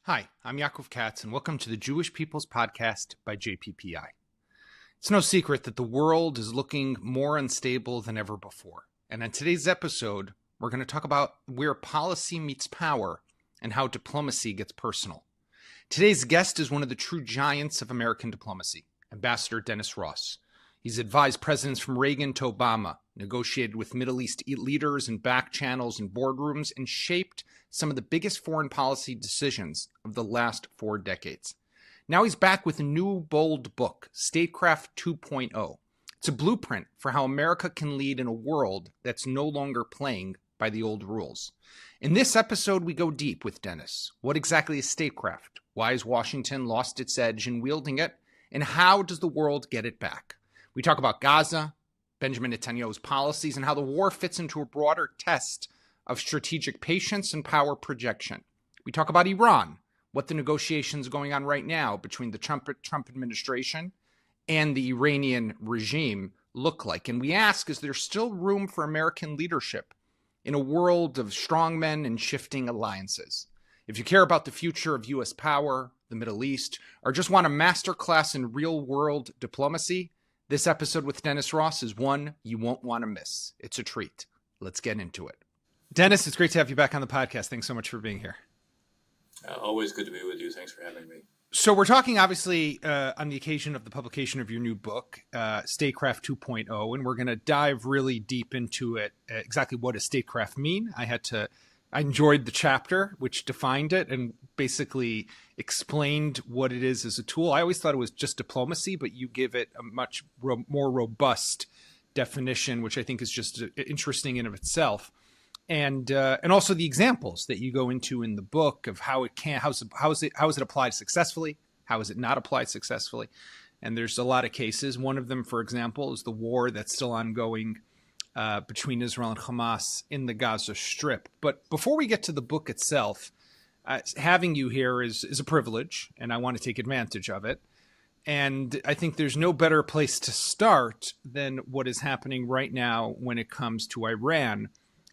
Hi, I'm Yaakov Katz, and welcome to the Jewish People's Podcast by JPPI. It's no secret that the world is looking more unstable than ever before. And in today's episode, we're going to talk about where policy meets power and how diplomacy gets personal. Today's guest is one of the true giants of American diplomacy, Ambassador Dennis Ross. He's advised presidents from Reagan to Obama, negotiated with Middle East leaders in back channels and boardrooms, and shaped some of the biggest foreign policy decisions of the last 4 decades. Now he's back with a new bold book, Statecraft 2.0. It's a blueprint for how America can lead in a world that's no longer playing by the old rules. In this episode, we go deep with Dennis. What exactly is statecraft? Why has Washington lost its edge in wielding it? And how does the world get it back? We talk about Gaza, Benjamin Netanyahu's policies, and how the war fits into a broader test of strategic patience and power projection. We talk about Iran, what the negotiations going on right now between the Trump administration and the Iranian regime look like. And we ask, is there still room for American leadership in a world of strongmen and shifting alliances? If you care about the future of U.S. power, the Middle East, or just want a masterclass in real-world diplomacy, this episode with Dennis Ross is one you won't want to miss. It's a treat. Let's get into it. Dennis, it's great to have you back on the podcast. Thanks so much for being here. Always good to be with you. Thanks for having me. So we're talking, obviously, on the occasion of the publication of your new book, Statecraft 2.0, and we're going to dive really deep into it. Exactly what does statecraft mean? I enjoyed the chapter, which defined it and basically explained what it is as a tool. I always thought it was just diplomacy, but you give it a much more robust definition, which I think is just interesting in of itself. And also the examples that you go into in the book of how is it applied successfully? How is it not applied successfully? And there's a lot of cases. One of them, for example, is the war that's still ongoing between Israel and Hamas in the Gaza Strip. But before we get to the book itself, having you here is a privilege, and I want to take advantage of it. And I think there's no better place to start than what is happening right now when it comes to Iran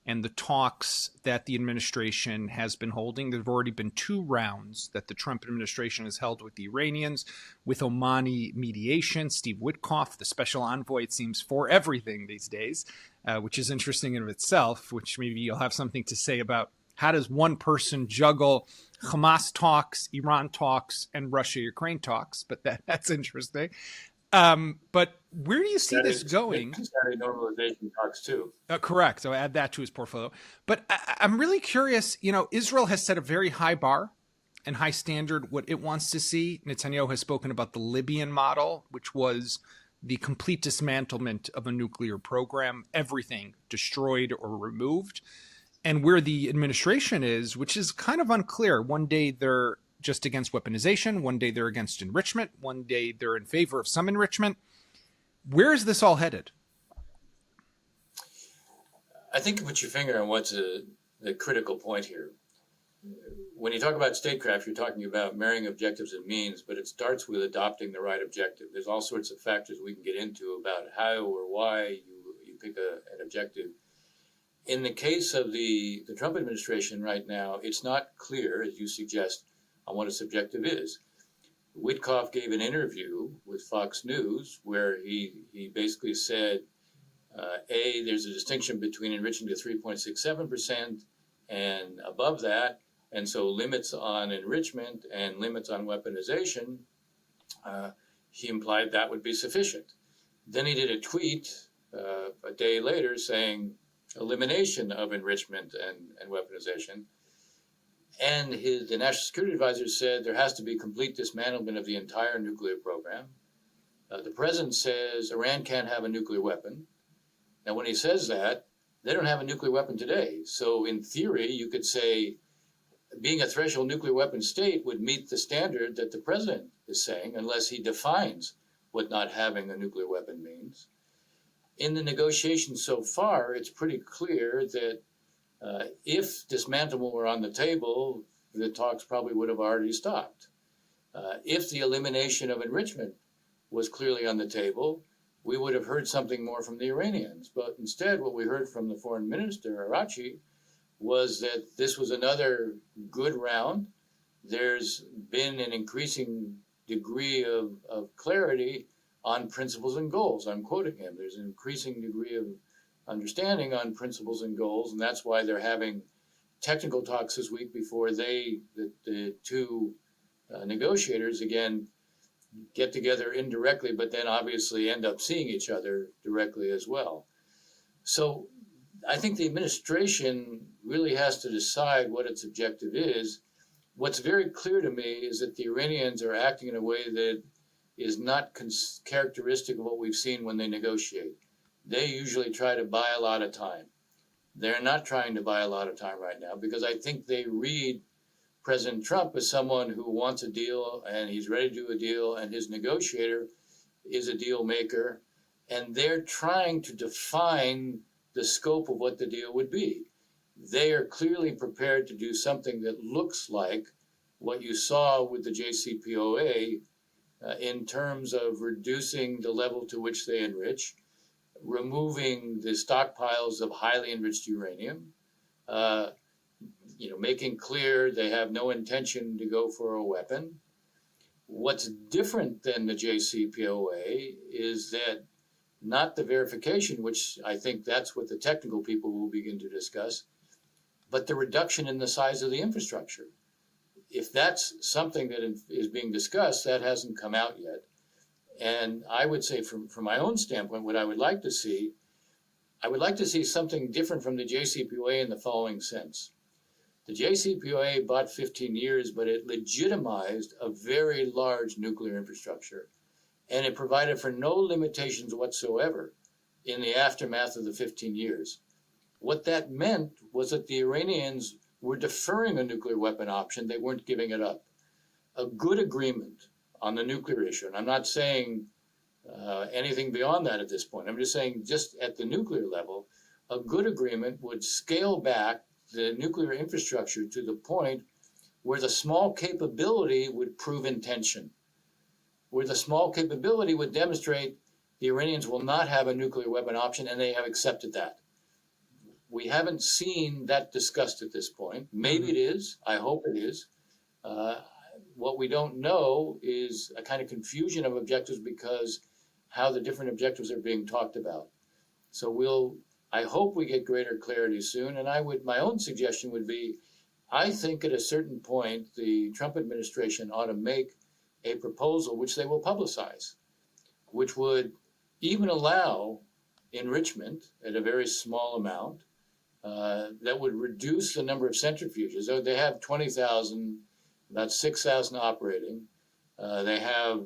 and the talks that the administration has been holding. There have already been 2 rounds that the Trump administration has held with the Iranians, with Omani mediation. Steve Witkoff, the special envoy, it seems, for everything these days, which is interesting in of itself, which maybe you'll have something to say about how does one person juggle Hamas talks, Iran talks, and Russia-Ukraine talks, but that's interesting. But where do you see this going? Normalization talks too. Correct. So add that to his portfolio. But I'm really curious, Israel has set a very high bar and high standard what it wants to see. Netanyahu has spoken about the Libyan model, which was the complete dismantlement of a nuclear program, everything destroyed or removed. And where the administration is, which is kind of unclear. One day they're just against weaponization. One day they're against enrichment. One day they're in favor of some enrichment. Where is this all headed? I think you put your finger on what's the critical point here. When you talk about statecraft, you're talking about marrying objectives and means, but it starts with adopting the right objective. There's all sorts of factors we can get into about how or why you pick an objective. In the case of the Trump administration right now, it's not clear, as you suggest, on what its objective is. Witkoff gave an interview with Fox News where he basically said, there's a distinction between enriching to 3.67% and above that, and so limits on enrichment and limits on weaponization, he implied that would be sufficient. Then he did a tweet a day later saying elimination of enrichment and weaponization. And the national security advisor said there has to be complete dismantlement of the entire nuclear program. The president says Iran can't have a nuclear weapon. Now, when he says that, they don't have a nuclear weapon today. So in theory, you could say being a threshold nuclear weapon state would meet the standard that the president is saying, unless he defines what not having a nuclear weapon means. In the negotiations so far, it's pretty clear that if dismantlement were on the table, the talks probably would have already stopped. If the elimination of enrichment was clearly on the table, we would have heard something more from the Iranians. But instead, what we heard from the foreign minister, Arachi, was that this was another good round, there's been an increasing degree of clarity on principles and goals. I'm quoting him. There's an increasing degree of understanding on principles and goals, and that's why they're having technical talks this week before the two negotiators again get together indirectly, but then obviously end up seeing each other directly as well. So I think the administration really has to decide what its objective is. What's very clear to me is that the Iranians are acting in a way that is not characteristic of what we've seen when they negotiate. They usually try to buy a lot of time. They're not trying to buy a lot of time right now because I think they read President Trump as someone who wants a deal and he's ready to do a deal, and his negotiator is a deal maker, and they're trying to define the scope of what the deal would be. They are clearly prepared to do something that looks like what you saw with the JCPOA in terms of reducing the level to which they enrich, removing the stockpiles of highly enriched uranium, making clear they have no intention to go for a weapon. What's different than the JCPOA is that not the verification, which I think that's what the technical people will begin to discuss, but the reduction in the size of the infrastructure. If that's something that is being discussed, that hasn't come out yet. And I would say from my own standpoint, what I would like to see something different from the JCPOA in the following sense. The JCPOA bought 15 years, but it legitimized a very large nuclear infrastructure. And it provided for no limitations whatsoever in the aftermath of the 15 years. What that meant was that the Iranians were deferring a nuclear weapon option. They weren't giving it up. A good agreement on the nuclear issue, and I'm not saying anything beyond that at this point. I'm just saying just at the nuclear level, a good agreement would scale back the nuclear infrastructure to the point where the small capability would prove intention, where the small capability would demonstrate the Iranians will not have a nuclear weapon option, and they have accepted that. We haven't seen that discussed at this point. Maybe it is. I hope it is. What we don't know is a kind of confusion of objectives because how the different objectives are being talked about. So I hope we get greater clarity soon. And my own suggestion would be, I think at a certain point, the Trump administration ought to make a proposal which they will publicize, which would even allow enrichment at a very small amount that would reduce the number of centrifuges. So they have 20,000, about 6,000 operating. They have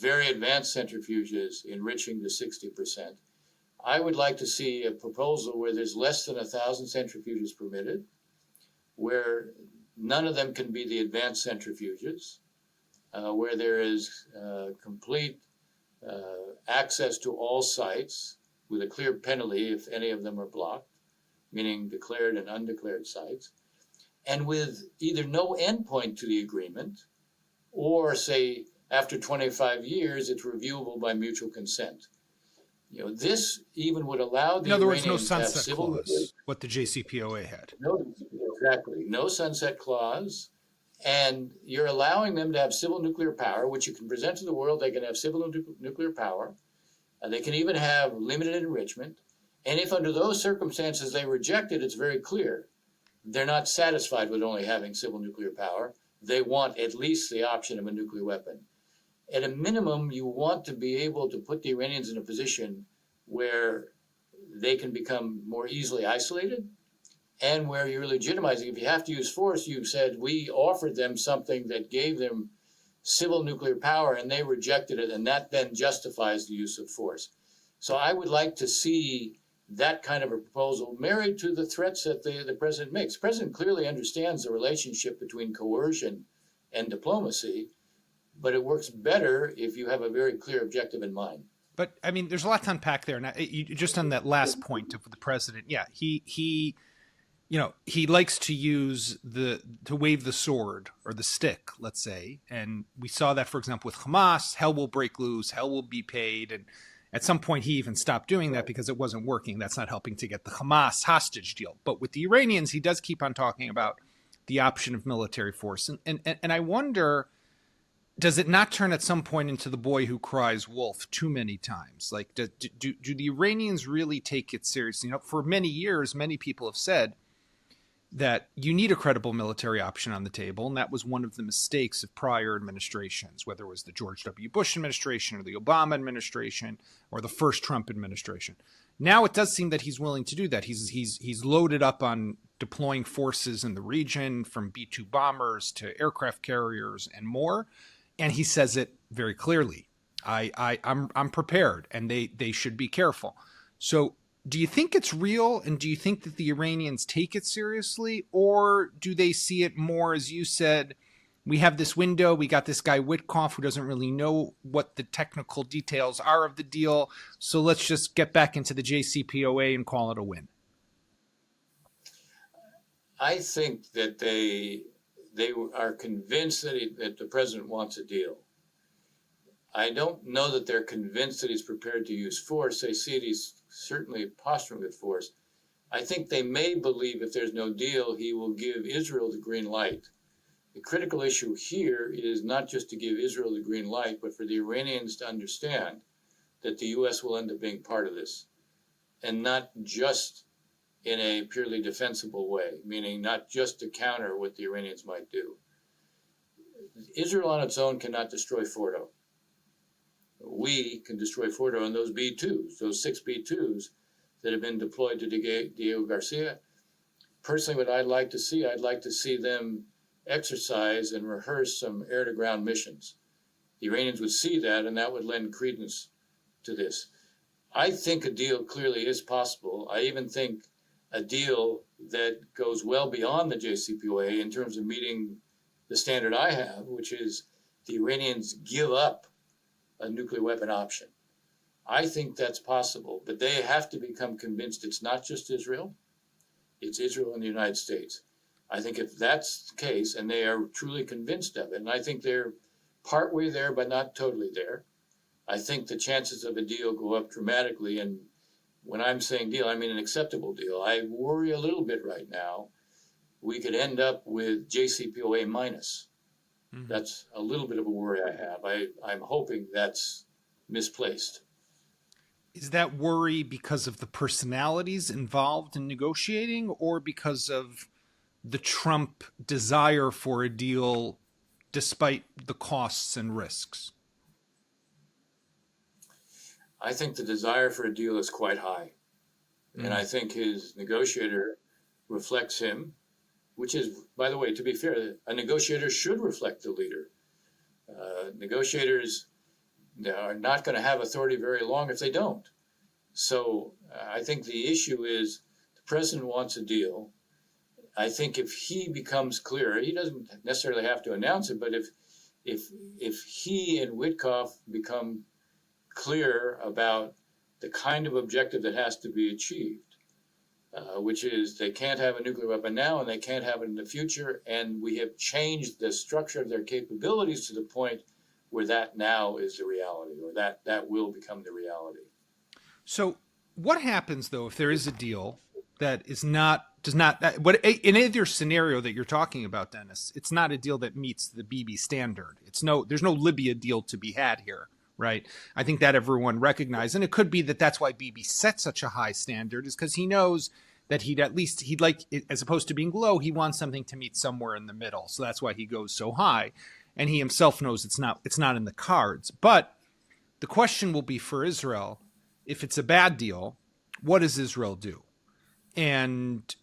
very advanced centrifuges enriching to 60%. I would like to see a proposal where there's less than 1,000 centrifuges permitted, where none of them can be the advanced centrifuges, where there is complete access to all sites with a clear penalty if any of them are blocked, meaning declared and undeclared sites, and with either no endpoint to the agreement, or say after 25 years, it's reviewable by mutual consent. This even would allow the In other words, no Iranians to have sunset civil clause, what the JCPOA had. No, exactly. No sunset clause. And you're allowing them to have civil nuclear power, which you can present to the world. They can have civil nuclear power. They can even have limited enrichment. And if under those circumstances they reject it, it's very clear. They're not satisfied with only having civil nuclear power. They want at least the option of a nuclear weapon. At a minimum, you want to be able to put the Iranians in a position where they can become more easily isolated and where you're legitimizing. If you have to use force, you've said, we offered them something that gave them civil nuclear power and they rejected it, and that then justifies the use of force. So I would like to see that kind of a proposal married to the threats that the president makes. The president clearly understands the relationship between coercion and diplomacy, but it works better if you have a very clear objective in mind. But I mean, there's a lot to unpack there. Now, just on that last point of the president, yeah, he likes to use to wave the sword or the stick, let's say, and we saw that, for example, with Hamas. Hell will break loose, hell will be paid, and at some point he even stopped doing that because it wasn't working. That's not helping to get the Hamas hostage deal. But with the Iranians, he does keep on talking about the option of military force. And I wonder, does it not turn at some point into the boy who cries wolf too many times? Like, do the Iranians really take it seriously? For many years, many people have said that you need a credible military option on the table, and that was one of the mistakes of prior administrations, whether it was the George W. Bush administration or the Obama administration or the first Trump administration. Now it does seem that he's willing to do that. He's loaded up on deploying forces in the region, from B-2 bombers to aircraft carriers and more, and he says it very clearly. I'm prepared, and they should be careful. So, do you think it's real, and do you think that the Iranians take it seriously, or do they see it more, as you said, we have this window, we got this guy Witkoff who doesn't really know what the technical details are of the deal, so let's just get back into the JCPOA and call it a win? I think that they are convinced that the president wants a deal. I don't know that they're convinced that he's prepared to use force. They see it as certainly posturing with force. I think they may believe if there's no deal, he will give Israel the green light. The critical issue here is not just to give Israel the green light, but for the Iranians to understand that the U.S. will end up being part of this, and not just in a purely defensible way, meaning not just to counter what the Iranians might do. Israel on its own cannot destroy Fordo. We can destroy Fordo on those B-2s, those 6 B-2s that have been deployed to Diego Garcia. Personally, what I'd like to see them exercise and rehearse some air-to-ground missions. The Iranians would see that, and that would lend credence to this. I think a deal clearly is possible. I even think a deal that goes well beyond the JCPOA in terms of meeting the standard I have, which is the Iranians give up a nuclear weapon option. I think that's possible, but they have to become convinced it's not just Israel, it's Israel and the United States. I think if that's the case, and they are truly convinced of it, and I think they're partway there, but not totally there, I think the chances of a deal go up dramatically. And when I'm saying deal, I mean an acceptable deal. I worry a little bit right now. We could end up with JCPOA minus. Mm-hmm. That's a little bit of a worry I have. I'm hoping that's misplaced. Is that worry because of the personalities involved in negotiating, or because of the Trump desire for a deal despite the costs and risks? I think the desire for a deal is quite high. Mm-hmm. And I think his negotiator reflects him, which is, by the way, to be fair, a negotiator should reflect the leader. Negotiators are not going to have authority very long if they don't. So I think the issue is the president wants a deal. I think if he becomes clearer, he doesn't necessarily have to announce it, but if he and Witkoff become clear about the kind of objective that has to be achieved, which is they can't have a nuclear weapon now and they can't have it in the future, and we have changed the structure of their capabilities to the point where that now is the reality, or that will become the reality. So what happens, though, if there is a deal that in either scenario that you're talking about, Dennis, it's not a deal that meets the Bibi standard. There's no Libya deal to be had here, right? I think that everyone recognizes, and it could be that that's why Bibi set such a high standard, is because he knows that he'd like, as opposed to being low, he wants something to meet somewhere in the middle. So that's why he goes so high, and he himself knows it's not in the cards. But the question will be for Israel, if it's a bad deal, what does Israel do? And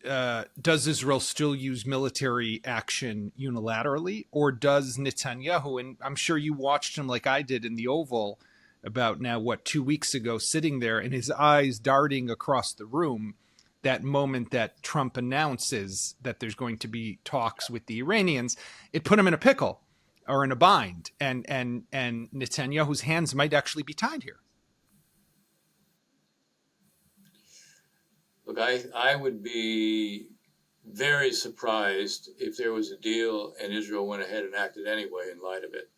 does Israel still use military action unilaterally, or does Netanyahu, and I'm sure you watched him like I did in the Oval about 2 weeks ago, sitting there and his eyes darting across the room, that moment that Trump announces that there's going to be talks with the Iranians, it put him in a pickle or in a bind, and Netanyahu's hands might actually be tied here. Look, I would be very surprised if there was a deal and Israel went ahead and acted anyway in light of it.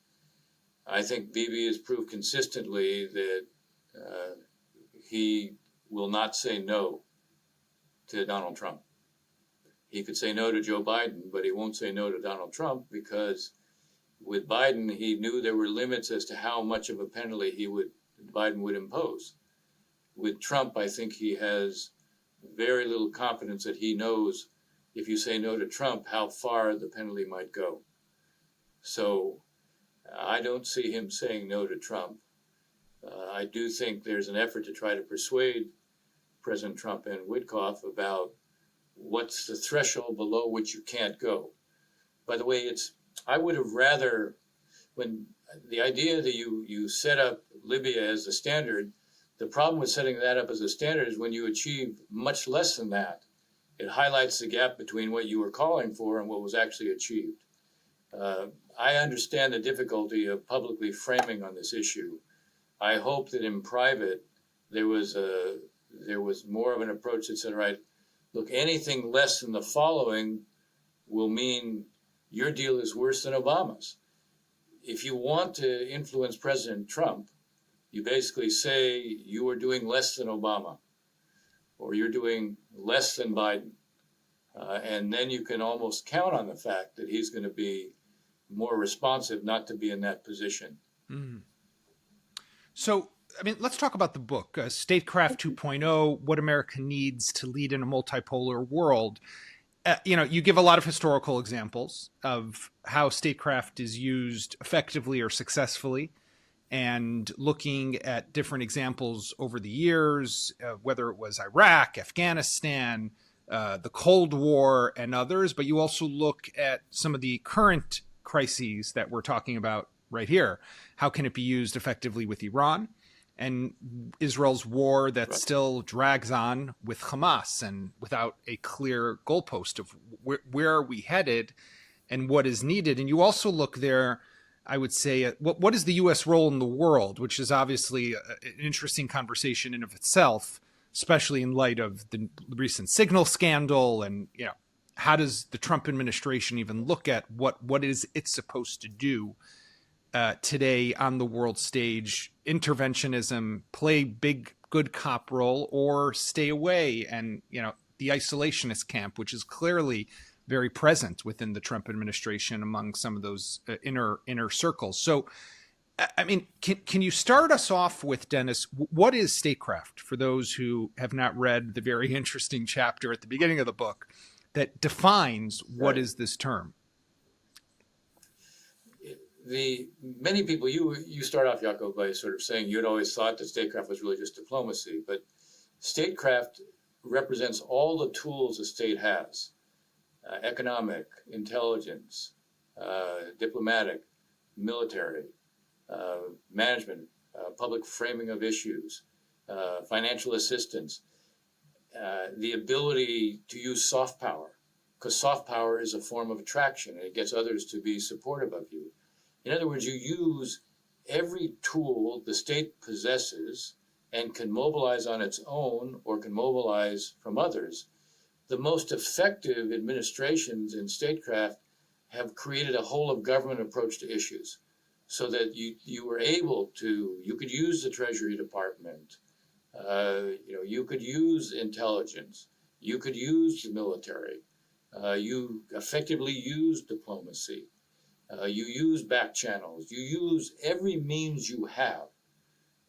I think Bibi has proved consistently that he will not say no to Donald Trump. He could say no to Joe Biden, but he won't say no to Donald Trump, because with Biden, he knew there were limits as to how much of a penalty Biden would impose. With Trump, I think he has very little confidence that he knows, if you say no to Trump, how far the penalty might go. So I don't see him saying no to Trump. I do think there's an effort to try to persuade President Trump and Witkoff about what's the threshold below which you can't go. By the way, I would have rather, when the idea that you set up Libya as the standard, the problem with setting that up as a standard is when you achieve much less than that, it highlights the gap between what you were calling for and what was actually achieved. I understand the difficulty of publicly framing on this issue. I hope that in private there was more of an approach that said, right, look, anything less than the following will mean your deal is worse than Obama's. If you want to influence President Trump, you basically say you are doing less than Obama, or you're doing less than Biden. And then you can almost count on the fact that he's going to be more responsive not to be in that position. Mm. So, I mean, let's talk about the book, Statecraft 2.0, What America Needs to Lead in a Multipolar World. You give a lot of historical examples of how statecraft is used effectively or successfully, and looking at different examples over the years, whether it was Iraq, Afghanistan, the Cold War, and others. But you also look at some of the current crises that we're talking about right here. How can it be used effectively with Iran and Israel's war that still drags on with Hamas, and without a clear goalpost of where are we headed and what is needed? And you also look there, I would say, at what is the U.S. role in the world, which is obviously an interesting conversation in of itself, especially in light of the recent signal scandal. And, how does the Trump administration even look at what is it supposed to do today on the world stage? Interventionism, play big good cop role, or stay away? And, the isolationist camp, which is clearly very present within the Trump administration among some of those inner circles. So, I mean, can you start us off with, Dennis, what is statecraft, for those who have not read the very interesting chapter at the beginning of the book that defines what is this term? Many people, you start off, Yaakov, by sort of saying you had always thought that statecraft was really just diplomacy, but statecraft represents all the tools a state has: economic, intelligence, diplomatic, military, management, public framing of issues, financial assistance, the ability to use soft power, because soft power is a form of attraction and it gets others to be supportive of you. In other words, you use every tool the state possesses and can mobilize on its own or can mobilize from others. The most effective administrations in statecraft have created a whole of government approach to issues, so that you were able to, you could use the Treasury Department, you could use intelligence, you could use the military, you effectively use diplomacy, you use back channels, you use every means you have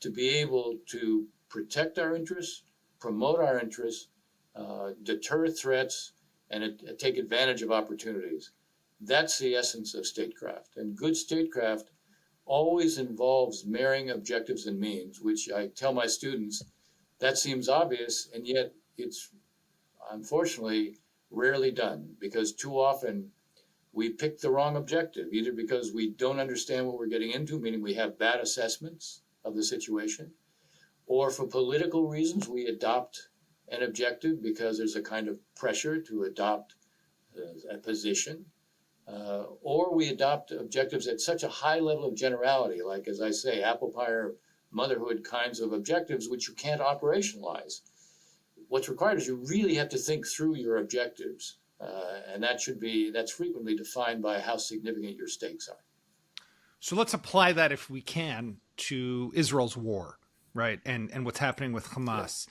to be able to protect our interests, promote our interests, deter threats, and take advantage of opportunities. That's the essence of statecraft. And good statecraft always involves marrying objectives and means, which I tell my students, that seems obvious, and yet it's unfortunately rarely done, because too often we pick the wrong objective, either because we don't understand what we're getting into, meaning we have bad assessments of the situation, or for political reasons we adopt an objective because there's a kind of pressure to adopt a position, or we adopt objectives at such a high level of generality, like, as I say, apple pie or motherhood kinds of objectives, which you can't operationalize. What's required is you really have to think through your objectives, and that's frequently defined by how significant your stakes are. So let's apply that, if we can, to Israel's war, right, and what's happening with Hamas.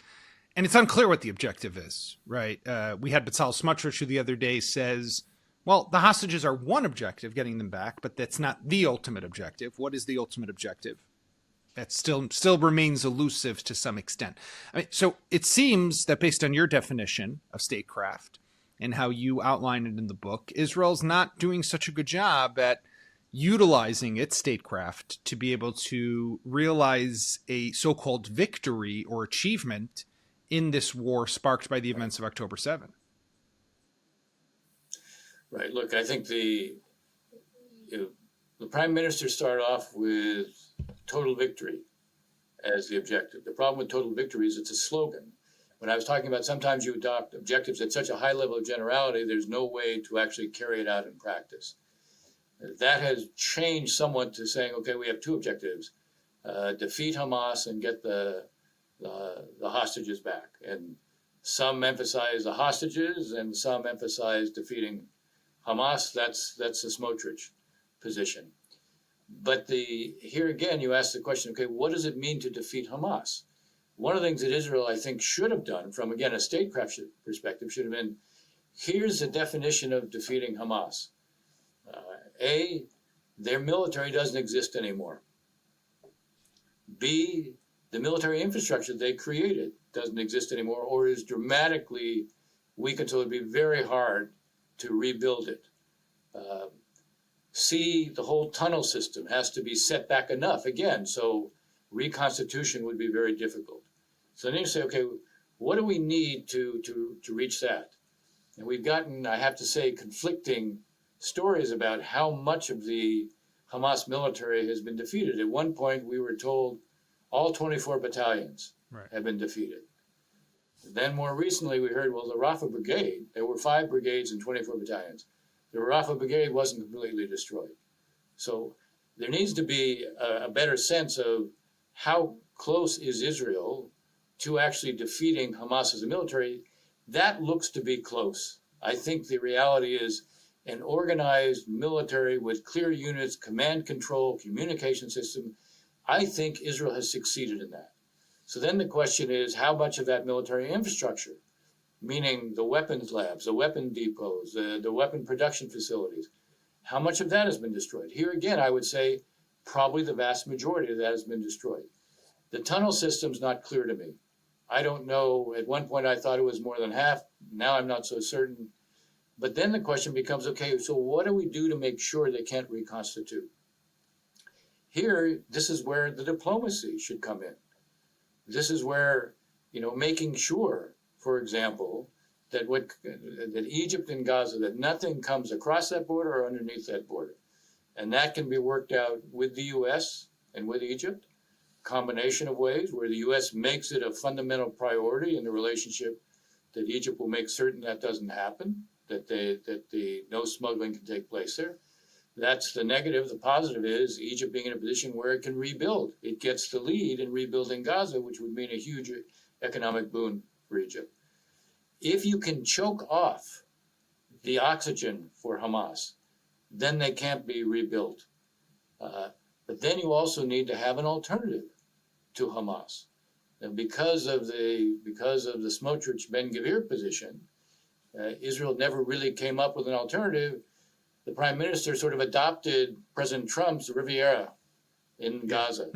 And it's unclear what the objective is, right? We had Bezalel Smotrich who the other day says, well, the hostages are one objective, getting them back, but that's not the ultimate objective. What is the ultimate objective? That still remains elusive to some extent. I mean, so it seems that based on your definition of statecraft and how you outline it in the book, Israel's not doing such a good job at utilizing its statecraft to be able to realize a so-called victory or achievement in this war sparked by the events of October 7. Right. Look, I think the prime minister started off with total victory as the objective. The problem with total victory is it's a slogan. When I was talking about sometimes you adopt objectives at such a high level of generality, there's no way to actually carry it out in practice. That has changed somewhat to saying, okay, we have two objectives, defeat Hamas and get the hostages back. And some emphasize the hostages and some emphasize defeating Hamas. That's the Smotrich position. But here again, you ask the question, okay, what does it mean to defeat Hamas? One of the things that Israel, I think, should have done from, again, a statecraft perspective should have been, here's the definition of defeating Hamas. A, their military doesn't exist anymore. B, the military infrastructure they created doesn't exist anymore or is dramatically weakened, so it'd be very hard to rebuild it. C, the whole tunnel system has to be set back enough, again, so reconstitution would be very difficult. So then you say, okay, what do we need to reach that? And we've gotten, I have to say, conflicting stories about how much of the Hamas military has been defeated. At one point, we were told all 24 battalions have been defeated. Then more recently, we heard, well, the Rafah Brigade, there were 5 brigades and 24 battalions. The Rafah Brigade wasn't completely destroyed. So there needs to be a better sense of how close is Israel to actually defeating Hamas as a military. That looks to be close. I think the reality is an organized military with clear units, command control, communication system. I think Israel has succeeded in that. So then the question is, how much of that military infrastructure, meaning the weapons labs, the weapon depots, the weapon production facilities, how much of that has been destroyed? Here again, I would say probably the vast majority of that has been destroyed. The tunnel system's not clear to me. I don't know. At one point, I thought it was more than half. Now I'm not so certain. But then the question becomes, okay, so what do we do to make sure they can't reconstitute? Here, this is where the diplomacy should come in. This is where, making sure, for example, that Egypt and Gaza, that nothing comes across that border or underneath that border. And that can be worked out with the U.S. and with Egypt, combination of ways where the U.S. makes it a fundamental priority in the relationship, that Egypt will make certain that doesn't happen, that no smuggling can take place there. That's the negative. The positive is Egypt being in a position where it can rebuild. It gets the lead in rebuilding Gaza, which would mean a huge economic boon for Egypt. If you can choke off the oxygen for Hamas, then they can't be rebuilt. But then you also need to have an alternative to Hamas. And because of the Smotrich Ben Gvir position, Israel never really came up with an alternative. The prime minister sort of adopted President Trump's Riviera in Gaza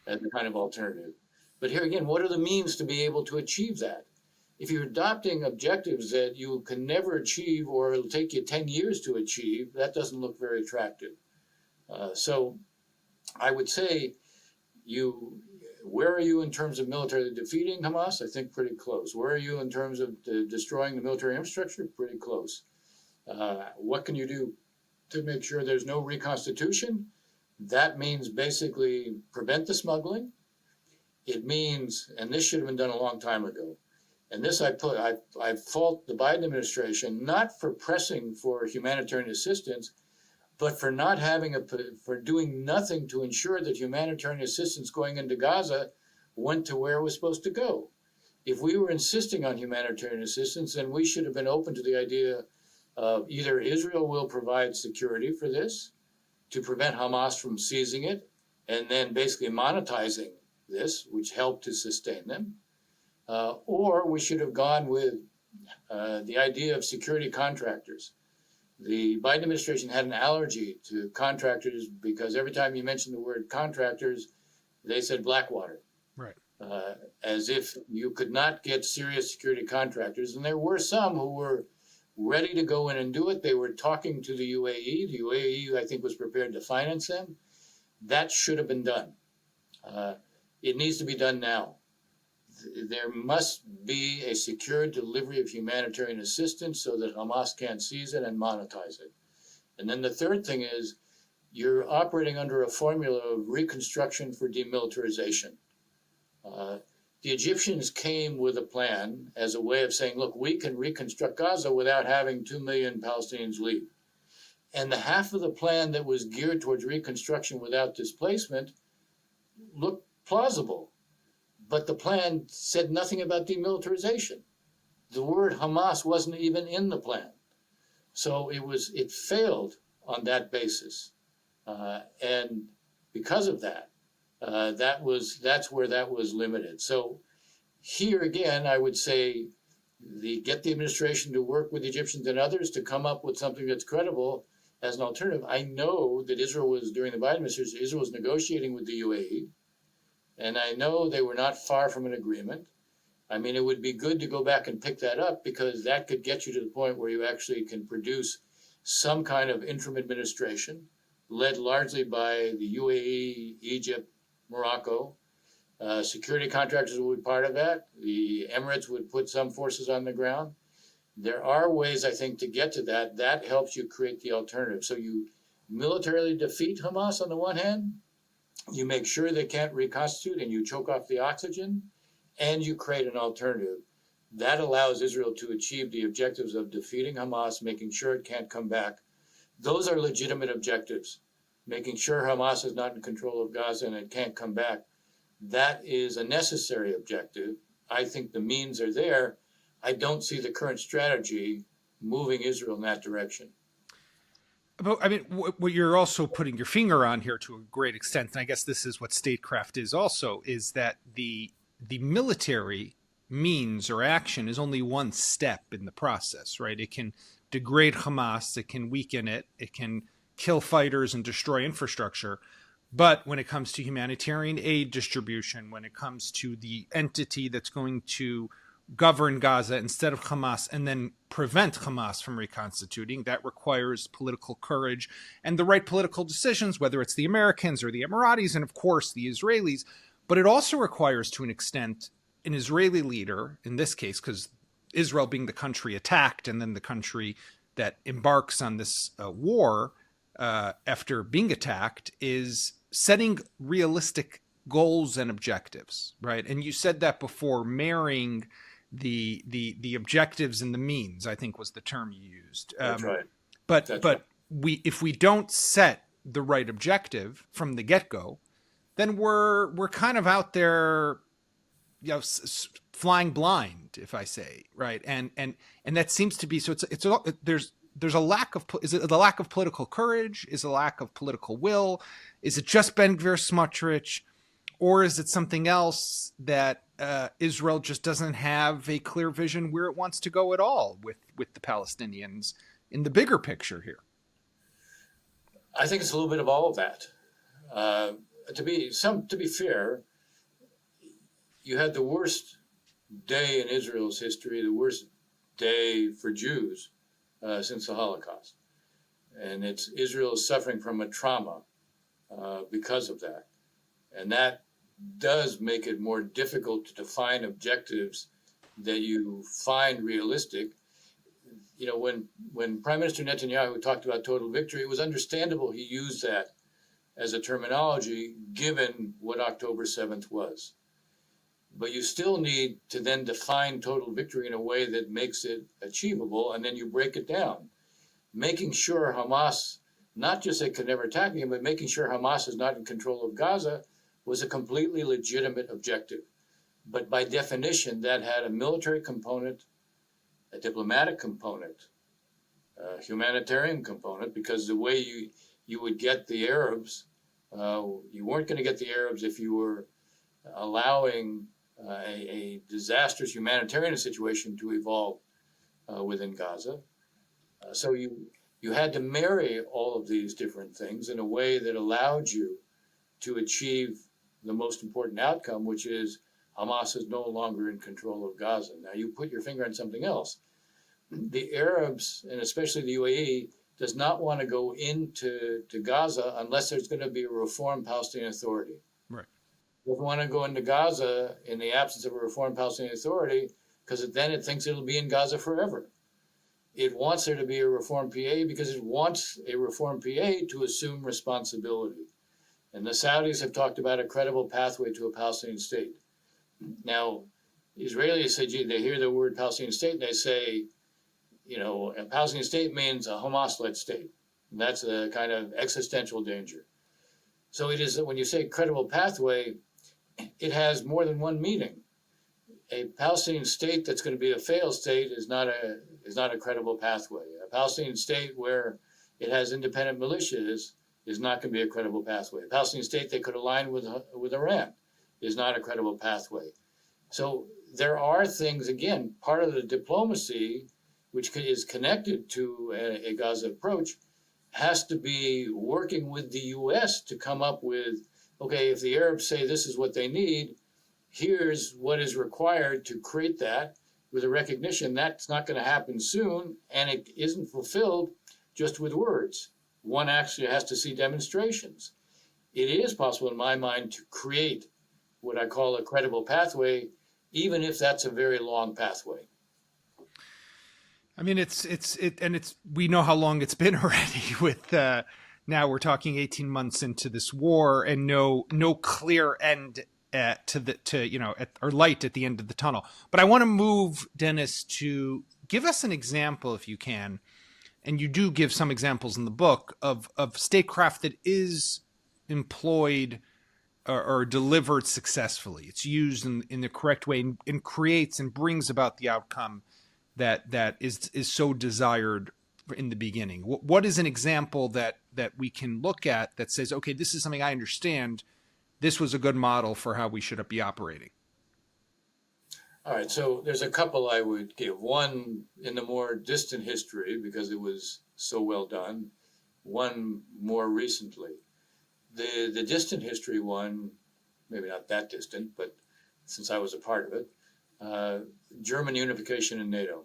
as a kind of alternative. But here again, what are the means to be able to achieve that? If you're adopting objectives that you can never achieve or it'll take you 10 years to achieve, that doesn't look very attractive. So I would say where are you in terms of military defeating Hamas? I think pretty close. Where are you in terms of destroying the military infrastructure? Pretty close. What can you do to make sure there's no reconstitution? That means basically prevent the smuggling. It means, and this should have been done a long time ago, and this I fault the Biden administration, not for pressing for humanitarian assistance, but for for doing nothing to ensure that humanitarian assistance going into Gaza went to where it was supposed to go. If we were insisting on humanitarian assistance, then we should have been open to the idea of either Israel will provide security for this to prevent Hamas from seizing it and then basically monetizing this, which helped to sustain them. or we should have gone with the idea of security contractors. The Biden administration had an allergy to contractors because every time you mentioned the word contractors, they said Blackwater. Right. As if you could not get serious security contractors. And there were some who were ready to go in and do it. They were talking to the UAE. The UAE, I think, was prepared to finance them. That should have been done. It needs to be done now. There must be a secure delivery of humanitarian assistance so that Hamas can't seize it and monetize it. And then the third thing is you're operating under a formula of reconstruction for demilitarization. The Egyptians came with a plan as a way of saying, look, we can reconstruct Gaza without having 2 million Palestinians leave. And the half of the plan that was geared towards reconstruction without displacement looked plausible. But the plan said nothing about demilitarization. The word Hamas wasn't even in the plan. So it failed on that basis. And because of that, that's where that was limited. So here again, I would say get the administration to work with the Egyptians and others to come up with something that's credible as an alternative. I know that during the Biden administration, Israel was negotiating with the UAE, and I know they were not far from an agreement. I mean, it would be good to go back and pick that up because that could get you to the point where you actually can produce some kind of interim administration led largely by the UAE, Egypt, Morocco. Security contractors would be part of that. The Emirates would put some forces on the ground. There are ways, I think, to get to that. That helps you create the alternative. So you militarily defeat Hamas on the one hand, you make sure they can't reconstitute and you choke off the oxygen, and you create an alternative. That allows Israel to achieve the objectives of defeating Hamas, making sure it can't come back. Those are legitimate objectives. Making sure Hamas is not in control of Gaza and it can't come back. That is a necessary objective. I think the means are there. I don't see the current strategy moving Israel in that direction. But I mean, what you're also putting your finger on here to a great extent, and I guess this is what statecraft is also, is that the military means or action is only one step in the process, right? It can degrade Hamas, it can weaken it, it can kill fighters and destroy infrastructure. But when it comes to humanitarian aid distribution, when it comes to the entity that's going to govern Gaza instead of Hamas and then prevent Hamas from reconstituting, that requires political courage and the right political decisions, whether it's the Americans or the Emiratis and, of course, the Israelis. But it also requires, to an extent, an Israeli leader, in this case, because Israel being the country attacked and then the country that embarks on this war after being attacked, is setting realistic goals and objectives, right? And you said that before, marrying the objectives and the means, I think was the term you used. That's right. But if we don't set the right objective from the get-go, then we're kind of out there, flying blind, if I say, right? And that seems to be, so there's a lack of, is it the lack of political courage? Is it a lack of political will? Is it just Ben-Gvir, Smotrich? Or is it something else that Israel just doesn't have a clear vision where it wants to go at all with the Palestinians in the bigger picture here? I think it's a little bit of all of that. To be fair, you had the worst day in Israel's history, the worst day for Jews since the Holocaust. And Israel is suffering from a trauma because of that. And that does make it more difficult to define objectives that you find realistic. You know, when Prime Minister Netanyahu talked about total victory, it was understandable he used that as a terminology given what October 7th was. But you still need to then define total victory in a way that makes it achievable, and then you break it down. Making sure Hamas, not just they could never attack him, but making sure Hamas is not in control of Gaza was a completely legitimate objective. But by definition, that had a military component, a diplomatic component, a humanitarian component, because the way you would get the Arabs, you weren't going to get the Arabs if you were allowing a disastrous humanitarian situation to evolve within Gaza. So you had to marry all of these different things in a way that allowed you to achieve the most important outcome, which is Hamas is no longer in control of Gaza. Now you put your finger on something else. The Arabs, and especially the UAE, does not want to go into Gaza unless there's going to be a reformed Palestinian Authority. Right. They want to go into Gaza in the absence of a reformed Palestinian Authority because then it thinks it'll be in Gaza forever. It wants there to be a reformed PA because it wants a reformed PA to assume responsibility. And the Saudis have talked about a credible pathway to a Palestinian state. Now, Israelis say, gee, they hear the word Palestinian state and they say, a Palestinian state means a Hamas-led state. And that's a kind of existential danger. So it is that when you say credible pathway, it has more than one meaning. A Palestinian state that's going to be a failed state is not a credible pathway. A Palestinian state where it has independent militias is not going to be a credible pathway. A Palestinian state that could align with Iran is not a credible pathway. So there are things, again, part of the diplomacy, which is connected to a Gaza approach, has to be working with the U.S. to come up with, okay, if the Arabs say this is what they need, here's what is required to create that, with a recognition that's not going to happen soon, and it isn't fulfilled just with words. One actually has to see demonstrations. It is possible, in my mind, to create what I call a credible pathway, even if that's a very long pathway. I mean, we know how long it's been already with, now we're talking 18 months into this war and no clear end or light at the end of the tunnel. But I want to move, Dennis, to give us an example, if you can, and you do give some examples in the book of statecraft that is employed or delivered successfully. It's used in the correct way and creates and brings about the outcome that is so desired in the beginning. What is an example that we can look at that says, okay, this is something I understand. This was a good model for how we should be operating? All right, so there's a couple I would give. One in the more distant history, because it was so well done. One more recently. The distant history one, maybe not that distant, but since I was a part of it, German unification in NATO.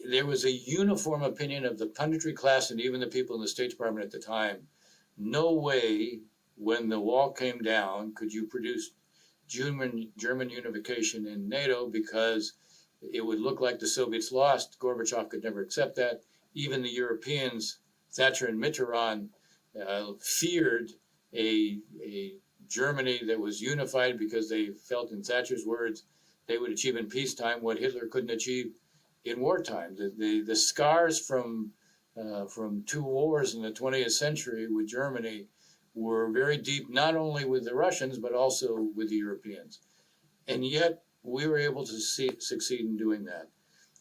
There was a uniform opinion of the punditry class and even the people in the State Department at the time. No way, when the wall came down, could you produce German unification in NATO, because it would look like the Soviets lost. Gorbachev could never accept that. Even the Europeans, Thatcher and Mitterrand, feared a Germany that was unified because they felt, in Thatcher's words, they would achieve in peacetime what Hitler couldn't achieve in wartime. The scars from 2 wars in the 20th century with Germany were very deep, not only with the Russians, but also with the Europeans. And yet we were able to succeed in doing that.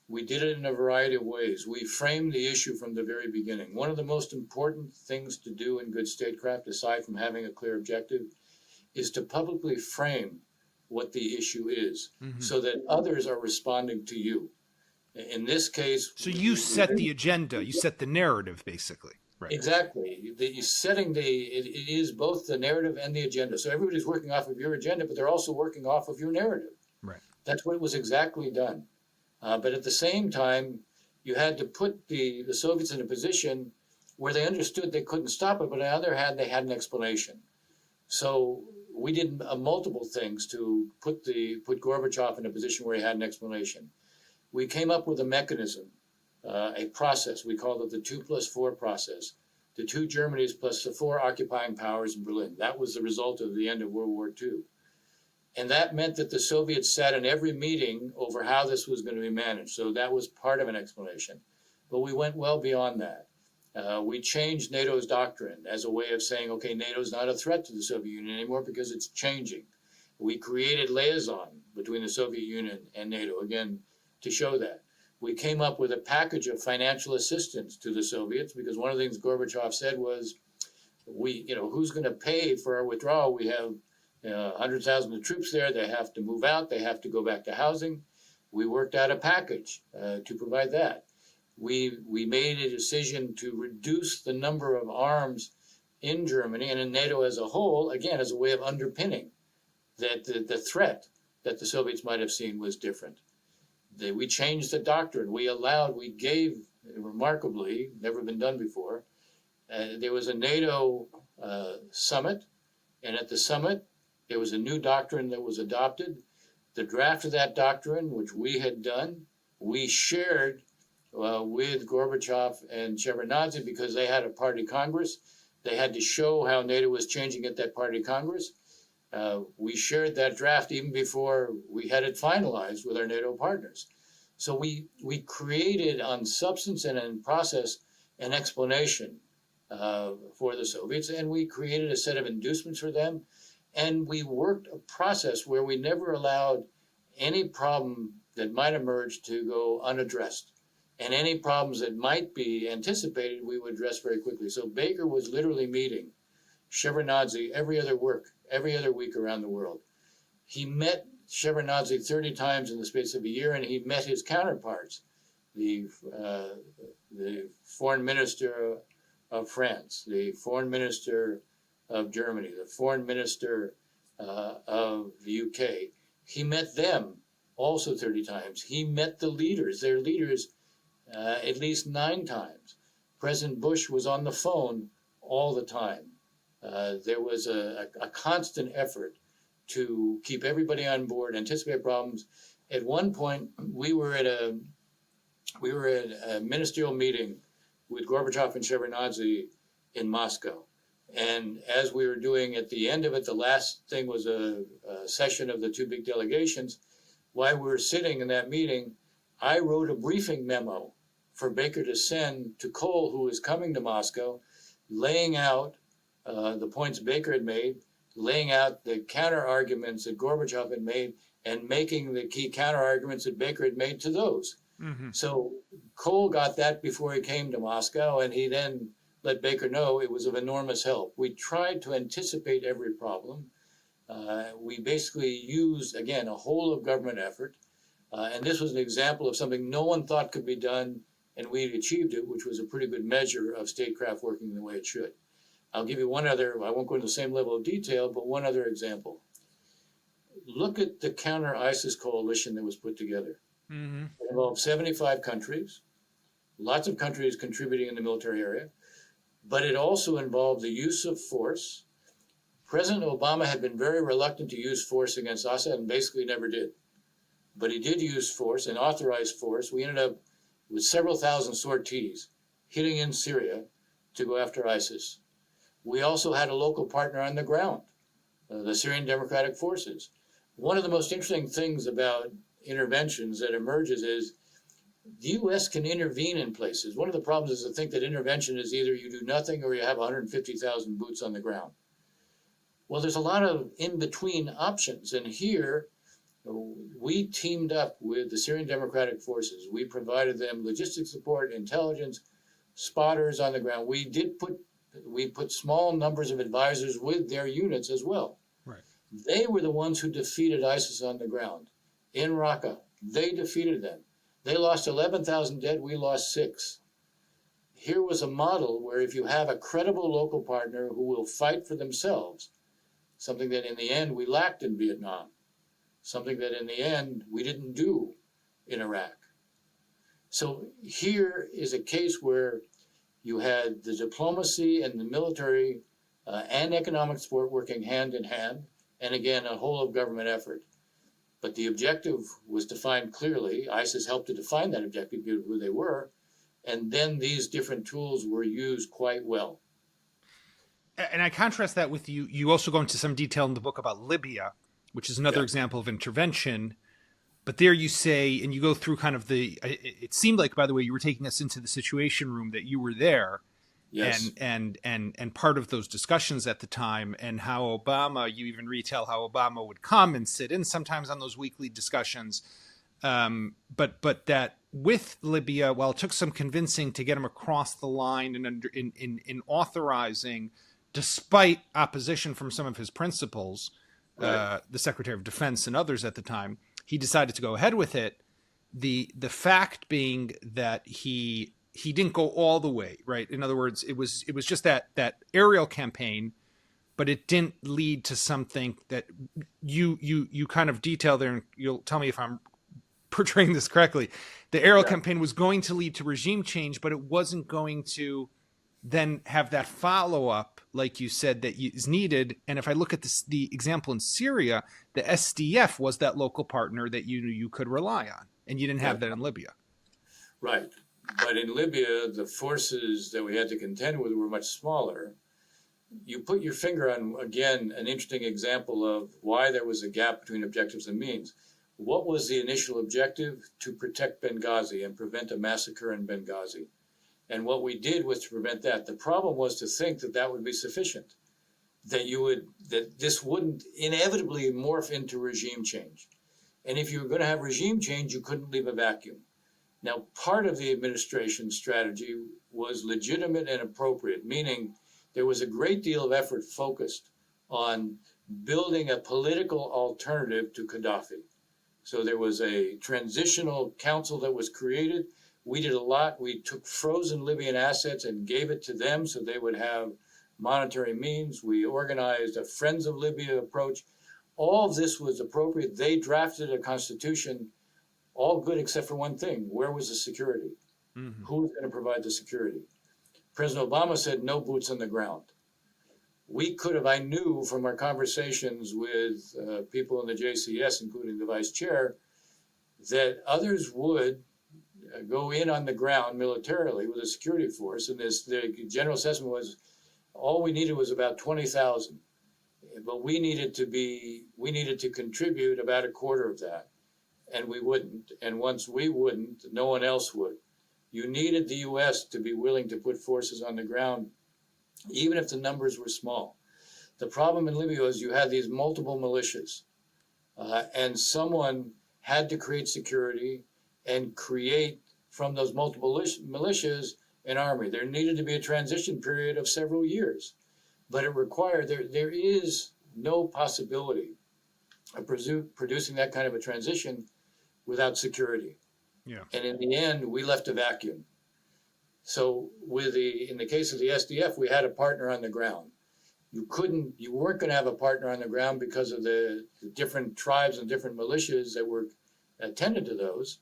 We did it in a variety of ways. We framed the issue from the very beginning. One of the most important things to do in good statecraft, aside from having a clear objective, is to publicly frame what the issue is, so that others are responding to you. In this case... So you set the agenda, you set the narrative, basically. Right. Exactly. It is both the narrative and the agenda. So everybody's working off of your agenda, but they're also working off of your narrative. Right. That's what was exactly done. But at the same time, you had to put the Soviets in a position where they understood they couldn't stop it, but on the other hand, they had an explanation. So we did multiple things to put Gorbachev in a position where he had an explanation. We came up with a mechanism, a process. We called it the 2+4 process. The 2 Germanys plus the 4 occupying powers in Berlin. That was the result of the end of World War II. And that meant that the Soviets sat in every meeting over how this was going to be managed. So that was part of an explanation. But we went well beyond that. We changed NATO's doctrine as a way of saying, okay, NATO's not a threat to the Soviet Union anymore because it's changing. We created liaison between the Soviet Union and NATO, again, to show that. We came up with a package of financial assistance to the Soviets, because one of the things Gorbachev said was, who's going to pay for our withdrawal? We have hundreds of thousands of troops there. They have to move out. They have to go back to housing. We worked out a package to provide that. We made a decision to reduce the number of arms in Germany and in NATO as a whole, again, as a way of underpinning that the threat that the Soviets might have seen was different. We changed the doctrine. We gave, remarkably, never been done before, there was a NATO summit, and at the summit, there was a new doctrine that was adopted. The draft of that doctrine, which we had done, we shared with Gorbachev and Shevardnadze because they had a party Congress. They had to show how NATO was changing at that party Congress. We shared that draft even before we had it finalized with our NATO partners. So we created on substance and in process an explanation for the Soviets, and we created a set of inducements for them. And we worked a process where we never allowed any problem that might emerge to go unaddressed. And any problems that might be anticipated, we would address very quickly. So Baker was literally meeting Shevardnadze every other week around the world. He met Shevardnadze 30 times in the space of a year, and he met his counterparts, the foreign minister of France, the foreign minister of Germany, the foreign minister of the UK. He met them also 30 times. He met their leaders, at least 9 times. President Bush was on the phone all the time. There was a constant effort to keep everybody on board, anticipate problems. At one point, we were at a ministerial meeting with Gorbachev and Shevardnadze in Moscow. And as we were doing at the end of it, the last thing was a session of the 2 big delegations. While we were sitting in that meeting, I wrote a briefing memo for Baker to send to Kohl, who was coming to Moscow, laying out the points Baker had made, laying out the counter arguments that Gorbachev had made, and making the key counter arguments that Baker had made to those. Mm-hmm. So Kohl got that before he came to Moscow, and he then let Baker know it was of enormous help. We tried to anticipate every problem. We basically used, again, a whole of government effort. And this was an example of something no one thought could be done, and we achieved it, which was a pretty good measure of statecraft working the way it should. I'll give you one other, I won't go into the same level of detail, but one other example. Look at the counter-ISIS coalition that was put together. Mm-hmm. It involved 75 countries, lots of countries contributing in the military area, but it also involved the use of force. President Obama had been very reluctant to use force against Assad and basically never did. But he did use force and authorized force. We ended up with several thousand sorties hitting in Syria to go after ISIS. We also had a local partner on the ground, the Syrian Democratic Forces. One of the most interesting things about interventions that emerges is the U.S. can intervene in places. One of the problems is to think that intervention is either you do nothing or you have 150,000 boots on the ground. Well, there's a lot of in-between options. And here, we teamed up with the Syrian Democratic Forces. We provided them logistics support, intelligence, spotters on the ground. We put small numbers of advisors with their units as well. Right. They were the ones who defeated ISIS on the ground. In Raqqa, they defeated them. They lost 11,000 dead, we lost 6. Here was a model where if you have a credible local partner who will fight for themselves, something that in the end we lacked in Vietnam, something that in the end we didn't do in Iraq. So here is a case where you had the diplomacy and the military and economic support working hand in hand, and again, a whole of government effort. But the objective was defined clearly. ISIS helped to define that objective, given who they were, and then these different tools were used quite well. And I contrast that with you also go into some detail in the book about Libya, which is another example of intervention. But there you say, and you go through kind of it seemed like, by the way, you were taking us into the Situation Room, that you were there. Yes. And part of those discussions at the time, and how Obama, you even retell how Obama would come and sit in sometimes on those weekly discussions. But that with Libya, while it took some convincing to get him across the line and in authorizing, despite opposition from some of his principals, the Secretary of Defense and others at the time, he decided to go ahead with it. The fact being that he didn't go all the way, right? In other words, it was just that aerial campaign, but it didn't lead to something that you kind of detail there, and you'll tell me if I'm portraying this correctly. The aerial campaign was going to lead to regime change, but it wasn't going to then have that follow-up, like you said, that is needed. And if I look at the example in Syria, the SDF was that local partner that you knew you could rely on, and you didn't have that in Libya. Right. But in Libya, the forces that we had to contend with were much smaller. You put your finger on, again, an interesting example of why there was a gap between objectives and means. What was the initial objective? To protect Benghazi and prevent a massacre in Benghazi. And what we did was to prevent that. The problem was to think that that would be sufficient, that this wouldn't inevitably morph into regime change. And if you were going to have regime change, you couldn't leave a vacuum. Now, part of the administration's strategy was legitimate and appropriate, meaning there was a great deal of effort focused on building a political alternative to Gaddafi. So there was a transitional council that was created. We did a lot. We took frozen Libyan assets and gave it to them so they would have monetary means. We organized a Friends of Libya approach. All of this was appropriate. They drafted a constitution, all good except for one thing. Where was the security? Mm-hmm. Who was going to provide the security? President Obama said no boots on the ground. We could have, I knew from our conversations with people in the JCS, including the vice chair, that others would go in on the ground militarily with a security force. And the general assessment was all we needed was about 20,000. But we needed to contribute about a quarter of that. And we wouldn't. And once we wouldn't, no one else would. You needed the U.S. to be willing to put forces on the ground, even if the numbers were small. The problem in Libya was you had these multiple militias, and someone had to create security and create from those multiple militias an army. There needed to be a transition period of several years, but it required, there is no possibility of producing that kind of a transition without security. Yeah. And in the end, we left a vacuum. So in the case of the SDF, we had a partner on the ground. You weren't going to have a partner on the ground because of the different tribes and different militias that were attended to those.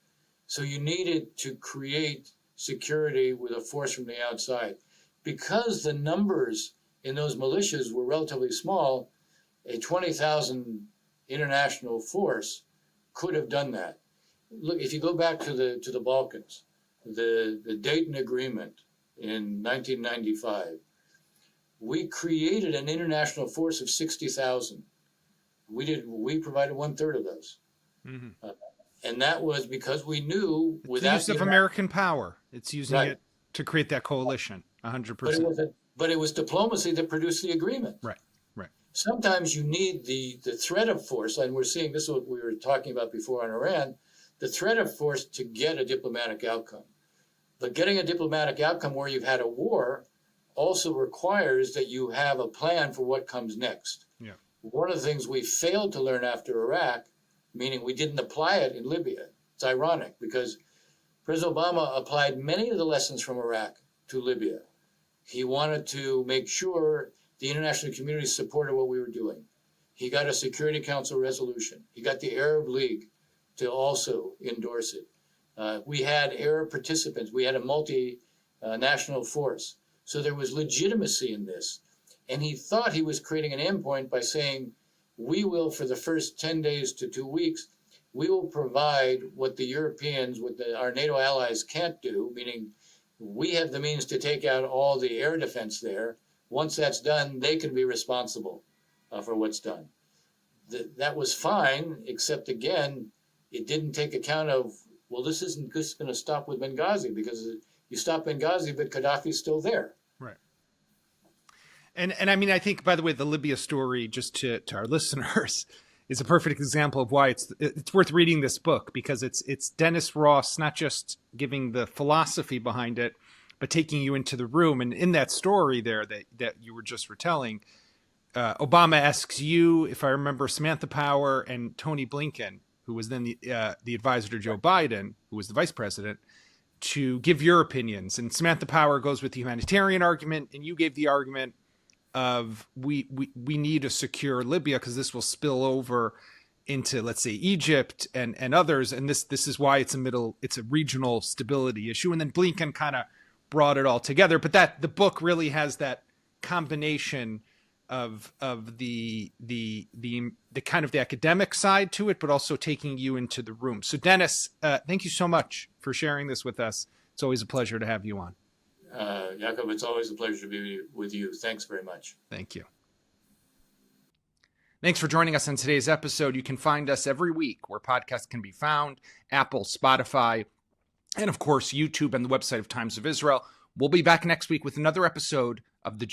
So you needed to create security with a force from the outside. Because the numbers in those militias were relatively small, a 20,000 international force could have done that. Look, if you go back to the Balkans, the Dayton Agreement in 1995, we created an international force of 60,000. We provided 1/3 of those. Mm-hmm. And that was because we knew without the use of American power, it's using it to create that coalition, 100%. But it was diplomacy that produced the agreement. Right. Sometimes you need the threat of force, and we're seeing this is what we were talking about before on Iran, the threat of force to get a diplomatic outcome. But getting a diplomatic outcome where you've had a war also requires that you have a plan for what comes next. Yeah. One of the things we failed to learn after Iraq, meaning we didn't apply it in Libya. It's ironic because President Obama applied many of the lessons from Iraq to Libya. He wanted to make sure the international community supported what we were doing. He got a Security Council resolution. He got the Arab League to also endorse it. We had Arab participants. We had a multinational force. So there was legitimacy in this. And he thought he was creating an endpoint by saying, we will, for the first 10 days to 2 weeks, we will provide what the Europeans, our NATO allies can't do, meaning we have the means to take out all the air defense there. Once that's done, they can be responsible for what's done. That was fine, except again, it didn't take account of, well, this isn't just going to stop with Benghazi, because you stop Benghazi, but Gaddafi's still there. Right. And I mean, I think, by the way, the Libya story, just to our listeners, is a perfect example of why it's worth reading this book, because it's Dennis Ross not just giving the philosophy behind it, but taking you into the room. And in that story there that you were just retelling, Obama asks you, if I remember, Samantha Power and Tony Blinken, who was then the advisor to Joe Biden, who was the vice president, to give your opinions. And Samantha Power goes with the humanitarian argument, and you gave the argument of we need to secure Libya because this will spill over into, let's say, Egypt and others. And this is why it's a regional stability issue. And then Blinken kind of brought it all together. But the book really has that combination of the kind of the academic side to it, but also taking you into the room. So Dennis, thank you so much for sharing this with us. It's always a pleasure to have you on. Yaakov, it's always a pleasure to be with you. Thanks very much. Thank you. Thanks for joining us on today's episode. You can find us every week where podcasts can be found: Apple, Spotify, and of course, YouTube and the website of Times of Israel. We'll be back next week with another episode of the